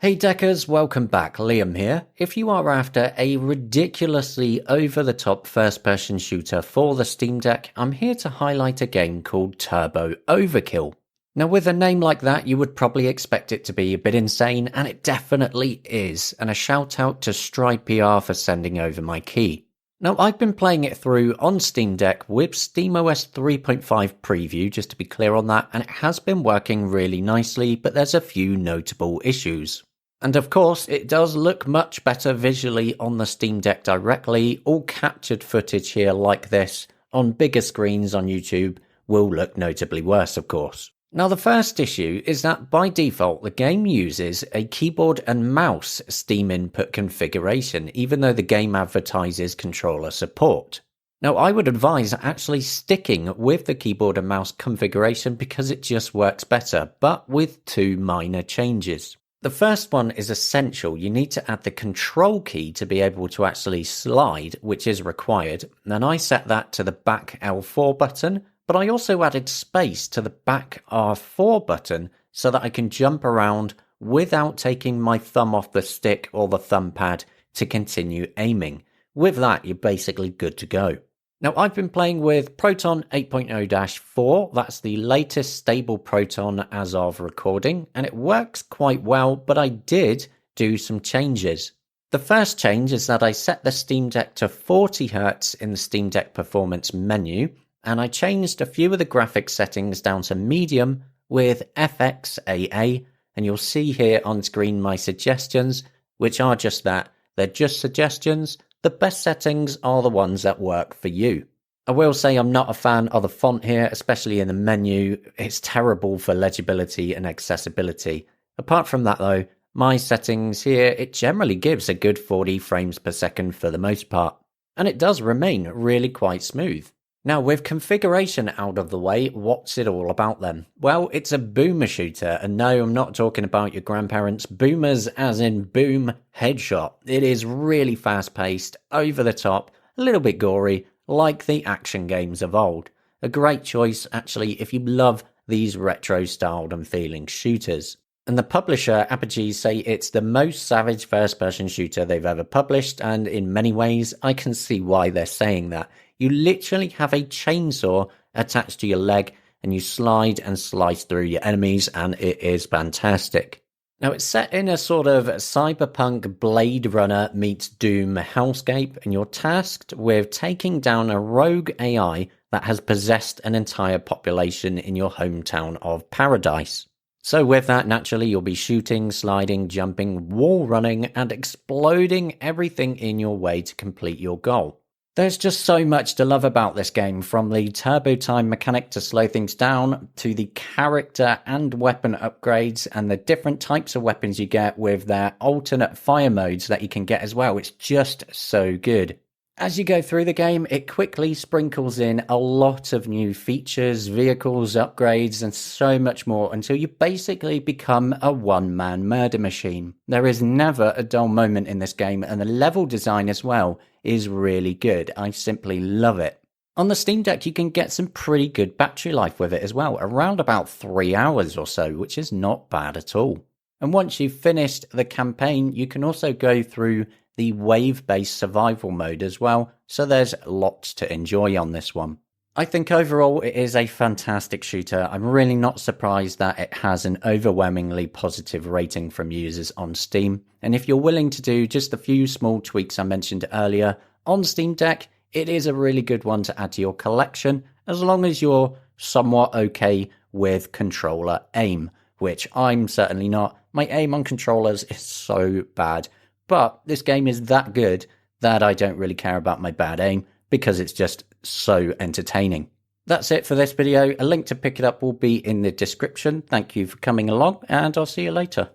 Hey Deckers, welcome back, Liam here. If you are after a ridiculously over-the-top first-person shooter for the Steam Deck, I'm here to highlight a game called Turbo Overkill. Now with a name like that, you would probably expect it to be a bit insane, and it definitely is, and a shout out to Stride PR for sending over my key. Now I've been playing it through on Steam Deck with SteamOS 3.5 preview, just to be clear on that, and it has been working really nicely, but there's a few notable issues. And of course, it does look much better visually on the Steam Deck directly. All captured footage here like this on bigger screens on YouTube will look notably worse, of course. Now, the first issue is that by default, the game uses a keyboard and mouse Steam input configuration, even though the game advertises controller support. Now, I would advise actually sticking with the keyboard and mouse configuration because it just works better, but with two minor changes. The first one is essential. You need to add the control key to be able to actually slide, which is required. And I set that to the back L4 button, but I also added space to the back R4 button so that I can jump around without taking my thumb off the stick or the thumb pad to continue aiming. With that, you're basically good to go. Now, I've been playing with Proton 8.0-4, that's the latest stable Proton as of recording, and it works quite well, but I did do some changes. The first change is that I set the Steam Deck to 40Hz in the Steam Deck Performance menu, and I changed a few of the graphics settings down to medium with FXAA, and you'll see here on screen my suggestions, which are just that, they're just suggestions. The best settings are the ones that work for you. I will say I'm not a fan of the font here, especially in the menu. It's terrible for legibility and accessibility. Apart from that though, my settings here, it generally gives a good 40 frames per second for the most part. And it does remain really quite smooth. Now with configuration out of the way, what's it all about then? Well, it's a boomer shooter, and no, I'm not talking about your grandparents. Boomers as in boom headshot. It is really fast paced, over the top, a little bit gory, like the action games of old. A great choice actually if you love these retro styled and feeling shooters. And the publisher, Apogee, say it's the most savage first-person shooter they've ever published, and in many ways, I can see why they're saying that. You literally have a chainsaw attached to your leg, and you slide and slice through your enemies, and it is fantastic. Now, it's set in a sort of cyberpunk Blade Runner meets Doom hellscape, and you're tasked with taking down a rogue AI that has possessed an entire population in your hometown of Paradise. So with that, naturally, you'll be shooting, sliding, jumping, wall running, and exploding everything in your way to complete your goal. There's just so much to love about this game, from the turbo time mechanic to slow things down, to the character and weapon upgrades, and the different types of weapons you get with their alternate fire modes that you can get as well. It's just so good. As you go through the game, it quickly sprinkles in a lot of new features, vehicles, upgrades, and so much more until you basically become a one-man murder machine. There is never a dull moment in this game, and the level design as well is really good. I simply love it. On the Steam Deck, you can get some pretty good battery life with it as well, around about 3 hours or so, which is not bad at all. And once you've finished the campaign, you can also go through the wave-based survival mode as well, so there's lots to enjoy on this one. I think overall it is a fantastic shooter. I'm really not surprised that it has an overwhelmingly positive rating from users on Steam, and if you're willing to do just a few small tweaks I mentioned earlier on Steam Deck, it is a really good one to add to your collection, as long as you're somewhat okay with controller aim, which I'm certainly not. My aim on controllers is so bad. But this game is that good that I don't really care about my bad aim because it's just so entertaining. That's it for this video. A link to pick it up will be in the description. Thank you for coming along, and I'll see you later.